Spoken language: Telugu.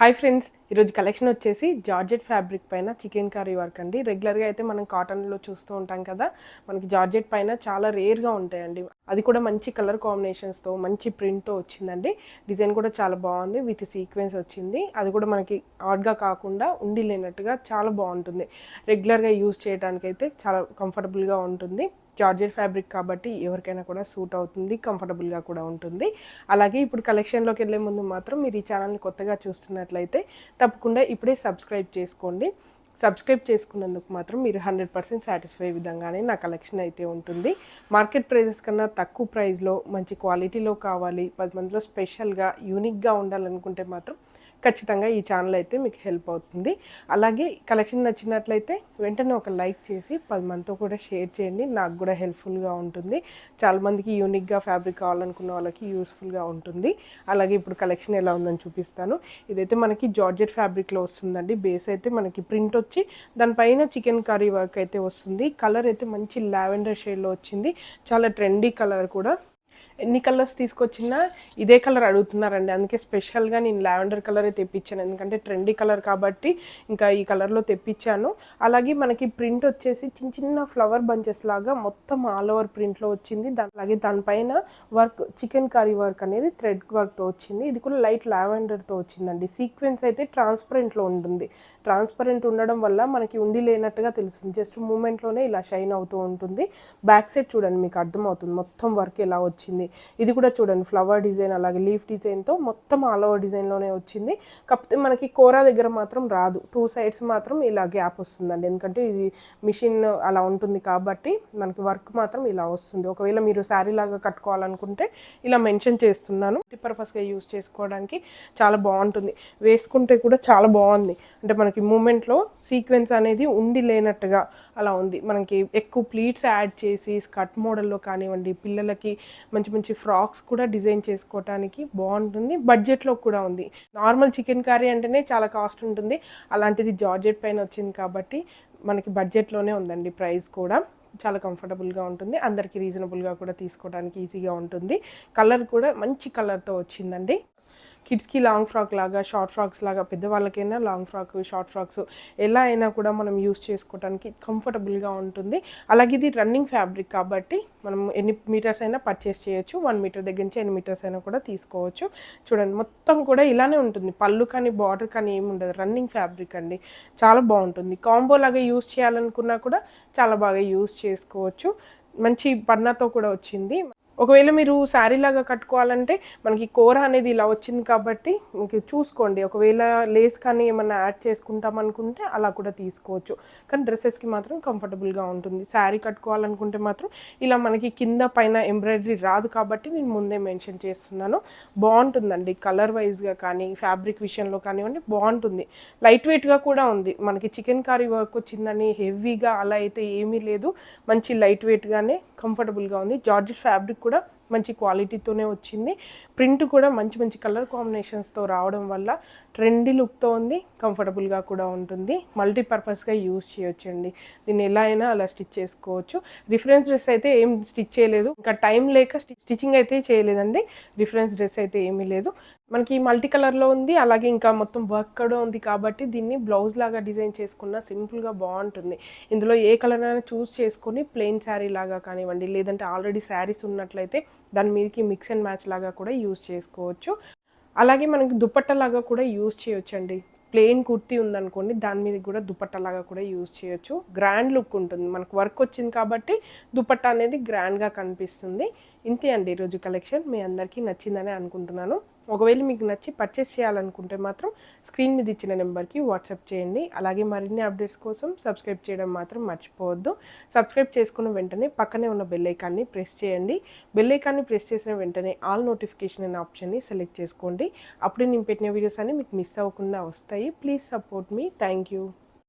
హాయ్ ఫ్రెండ్స్, ఈరోజు కలెక్షన్ వచ్చేసి జార్జెట్ ఫ్యాబ్రిక్ పైన చికెన్ కర్రీ వర్క్ అండి. రెగ్యులర్గా అయితే మనం కాటన్లో చూస్తూ ఉంటాం కదా, మనకి జార్జెట్ పైన చాలా రేర్గా ఉంటాయండి. అది కూడా మంచి కలర్ కాంబినేషన్స్తో మంచి ప్రింట్తో వచ్చిందండి. డిజైన్ కూడా చాలా బాగుంది, విత్ సీక్వెన్స్ వచ్చింది. అది కూడా మనకి ఆడ్గా కాకుండా ఉండి లేనట్టుగా చాలా బాగుంటుంది. రెగ్యులర్గా యూజ్ చేయడానికి అయితే చాలా కంఫర్టబుల్గా ఉంటుంది. జార్జెట్ ఫ్యాబ్రిక్ కాబట్టి ఎవరికైనా కూడా సూట్ అవుతుంది, కంఫర్టబుల్గా కూడా ఉంటుంది. అలాగే ఇప్పుడు కలెక్షన్లోకి వెళ్ళే ముందు మాత్రం మీరు ఈ ఛానల్ని కొత్తగా చూస్తున్నట్లయితే తప్పకుండా ఇప్పుడే సబ్స్క్రైబ్ చేసుకోండి. సబ్స్క్రైబ్ చేసుకున్నందుకు మాత్రం మీరు 100% సాటిస్ఫై విధంగానే నా కలెక్షన్ అయితే ఉంటుంది. మార్కెట్ ప్రైజెస్ కన్నా తక్కువ ప్రైస్లో మంచి క్వాలిటీలో కావాలి, 10 మందిలో స్పెషల్గా యూనిక్గా ఉండాలనుకుంటే మాత్రం ఖచ్చితంగా ఈ ఛానల్ అయితే మీకు హెల్ప్ అవుతుంది. అలాగే కలెక్షన్ నచ్చినట్లయితే వెంటనే ఒక లైక్ చేసి 10 మందితో కూడా షేర్ చేయండి, నాకు కూడా హెల్ప్ఫుల్గా ఉంటుంది. చాలామందికి యూనిక్గా ఫ్యాబ్రిక్ కావాలనుకున్న వాళ్ళకి యూస్ఫుల్గా ఉంటుంది. అలాగే ఇప్పుడు కలెక్షన్ ఎలా ఉందని చూపిస్తాను. ఇదైతే మనకి జార్జెట్ ఫ్యాబ్రిక్లో వస్తుందండి. బేస్ అయితే మనకి ప్రింట్ వచ్చి దానిపైన చికెన్ కర్రీ వర్క్ అయితే వస్తుంది. కలర్ అయితే మంచి లావెండర్ షేడ్లో వచ్చింది, చాలా ట్రెండీ కలర్ కూడా. ఎన్ని కలర్స్ తీసుకొచ్చినా ఇదే కలర్ అడుగుతున్నారండి, అందుకే స్పెషల్గా నేను లావెండర్ కలరే తెప్పించాను. ఎందుకంటే ట్రెండీ కలర్ కాబట్టి ఇంకా ఈ కలర్లో తెప్పించాను. అలాగే మనకి ప్రింట్ వచ్చేసి చిన్న చిన్న ఫ్లవర్ బంచెస్ లాగా మొత్తం ఆల్ ఓవర్ ప్రింట్లో వచ్చింది. అలాగే దానిపైన వర్క్ చికెన్ కర్రీ వర్క్ అనేది థ్రెడ్ వర్క్తో వచ్చింది. ఇది కూడా లైట్ లావెండర్తో వచ్చిందండి. సీక్వెన్స్ అయితే ట్రాన్స్పరెంట్లో ఉంటుంది. ట్రాన్స్పరెంట్ ఉండడం వల్ల మనకి ఉండి లేనట్టుగా తెలుస్తుంది. జస్ట్ మూమెంట్లోనే ఇలా షైన్ అవుతూ ఉంటుంది. బ్యాక్ సైడ్ చూడండి, మీకు అర్థమవుతుంది మొత్తం వర్క్ ఎలా వచ్చింది. ఇది కూడా చూడండి, ఫ్లవర్ డిజైన్ అలాగే లీఫ్ డిజైన్తో మొత్తం ఆల్ ఓవర్ డిజైన్లోనే వచ్చింది. కాకపోతే మనకి కోరా దగ్గర మాత్రం రాదు, 2 సైడ్స్ మాత్రం ఇలా గ్యాప్ వస్తుందండి. ఎందుకంటే ఇది మిషన్ అలా ఉంటుంది కాబట్టి మనకి వర్క్ మాత్రం ఇలా వస్తుంది. ఒకవేళ మీరు శారీ లాగా కట్టుకోవాలనుకుంటే ఇలా మెన్షన్ చేస్తున్నాను. పర్పస్గా యూజ్ చేసుకోవడానికి చాలా బాగుంటుంది. వేసుకుంటే కూడా చాలా బాగుంది. అంటే మనకి మూమెంట్లో సీక్వెన్స్ అనేది ఉండి లేనట్టుగా అలా ఉంది. మనకి ఎక్కువ ప్లీట్స్ యాడ్ చేసి స్కర్ట్ మోడల్లో కానివ్వండి, పిల్లలకి మంచి మంచి ఫ్రాక్స్ కూడా డిజైన్ చేసుకోవడానికి బాగుంటుంది. బడ్జెట్లో కూడా ఉంది. నార్మల్ చికెన్ కర్రీ అంటేనే చాలా కాస్ట్ ఉంటుంది, అలాంటిది జార్జెట్ పైన వచ్చింది కాబట్టి మనకి బడ్జెట్లోనే ఉందండి. ప్రైస్ కూడా చాలా కంఫర్టబుల్గా ఉంటుంది, అందరికీ రీజనబుల్గా కూడా తీసుకోవడానికి ఈజీగా ఉంటుంది. కలర్ కూడా మంచి కలర్తో వచ్చిందండి. కిడ్స్కి లాంగ్ ఫ్రాక్ లాగా, షార్ట్ ఫ్రాక్స్ లాగా, పెద్దవాళ్ళకైనా లాంగ్ ఫ్రాక్, షార్ట్ ఫ్రాక్స్ ఎలా అయినా కూడా మనం యూస్ చేసుకోవడానికి కంఫర్టబుల్గా ఉంటుంది. అలాగే ఇది రన్నింగ్ ఫ్యాబ్రిక్ కాబట్టి మనం ఎన్ని మీటర్స్ అయినా పర్చేస్ చేయొచ్చు. 1 మీటర్ దగ్గర నుంచి ఎన్ని మీటర్స్ అయినా కూడా తీసుకోవచ్చు. చూడండి, మొత్తం కూడా ఇలానే ఉంటుంది. పళ్ళు కానీ బార్డర్ కానీ ఏమి ఉండదు. రన్నింగ్ ఫ్యాబ్రిక్ అండి, చాలా బాగుంటుంది. కాంబో లాగా యూస్ చేయాలనుకున్నా కూడా చాలా బాగా యూస్ చేసుకోవచ్చు. మంచి పన్నాతో కూడా వచ్చింది. ఒకవేళ మీరు శారీ లాగా కట్టుకోవాలంటే మనకి కూర అనేది ఇలా వచ్చింది కాబట్టి మీకు చూసుకోండి. ఒకవేళ లేస్ కానీ ఏమన్నా యాడ్ చేసుకుంటాం అనుకుంటే అలా కూడా తీసుకోవచ్చు. కానీ డ్రెస్సెస్కి మాత్రం కంఫర్టబుల్గా ఉంటుంది. శారీ కట్టుకోవాలనుకుంటే మాత్రం ఇలా మనకి కింద పైన ఎంబ్రాయిడరీ రాదు కాబట్టి నేను ముందే మెన్షన్ చేస్తున్నాను. బాగుంటుందండి, కలర్ వైజ్గా కానీ ఫ్యాబ్రిక్ విషయంలో కానివ్వండి బాగుంటుంది. లైట్ వెయిట్గా కూడా ఉంది. మనకి చికెన్ కర్రీ వర్క్ వచ్చిందని హెవీగా అలా అయితే ఏమీ లేదు. మంచి లైట్ వెయిట్గానే కంఫర్టబుల్గా ఉంది. జార్జెట్ ఫ్యాబ్రిక్ కూడా మంచి క్వాలిటీతోనే వచ్చింది. ప్రింట్ కూడా మంచి మంచి కలర్ కాంబినేషన్స్తో రావడం వల్ల ట్రెండీ లుక్తో ఉంది, కంఫర్టబుల్గా కూడా ఉంటుంది. మల్టీపర్పస్గా యూజ్ చేయొచ్చండి. దీన్ని ఎలా అయినా అలా స్టిచ్ చేసుకోవచ్చు. రిఫరెన్స్ డ్రెస్ అయితే ఏం స్టిచ్ చేయలేదు, ఇంకా టైం లేక స్టిచ్చింగ్ అయితే చేయలేదండి. రిఫరెన్స్ డ్రెస్ అయితే ఏమీ లేదు. మనకి మల్టీ కలర్లో ఉంది, అలాగే ఇంకా మొత్తం వర్క్ కూడా ఉంది కాబట్టి దీన్ని బ్లౌజ్ లాగా డిజైన్ చేసుకున్న సింపుల్గా బాగుంటుంది. ఇందులో ఏ కలర్ అయినా చూస్ చేసుకొని ప్లెయిన్ శారీ లాగా కానివ్వండి, లేదంటే ఆల్రెడీ శారీస్ ఉన్నట్లయితే దాని మీదకి మిక్స్ అండ్ మ్యాచ్ లాగా కూడా యూజ్ చేసుకోవచ్చు. అలాగే మనకి దుపట్టలాగా కూడా యూజ్ చేయొచ్చండి. ప్లెయిన్ కుర్తీ ఉందనుకోండి, దాని మీద కూడా దుపట్టలాగా కూడా యూజ్ చేయొచ్చు. గ్రాండ్ లుక్ ఉంటుంది. మనకు వర్క్ వచ్చింది కాబట్టి దుపట్టా అనేది గ్రాండ్గా కనిపిస్తుంది. ఇంతే అండి ఈరోజు కలెక్షన్. మీ అందరికీ నచ్చిందని అనుకుంటున్నాను. ఒకవేళ మీకు నచ్చి పర్చేస్ చేయాలనుకుంటే మాత్రం స్క్రీన్ మీద ఇచ్చిన నెంబర్కి వాట్సాప్ చేయండి. అలాగే మరిన్ని అప్డేట్స్ కోసం సబ్స్క్రైబ్ చేయడం మాత్రం మర్చిపోవద్దు. సబ్స్క్రైబ్ చేసుకున్న వెంటనే పక్కనే ఉన్న బెల్ ఐకాన్ని ప్రెస్ చేయండి. బెల్ ఐకాన్ని ప్రెస్ చేసిన వెంటనే ఆల్ నోటిఫికేషన్ అనే ఆప్షన్ని సెలెక్ట్ చేసుకోండి. అప్పుడు నేను పెట్టిన వీడియోస్ అన్ని మీకు మిస్ అవ్వకుండా వస్తాయి. Please support me. Thank you.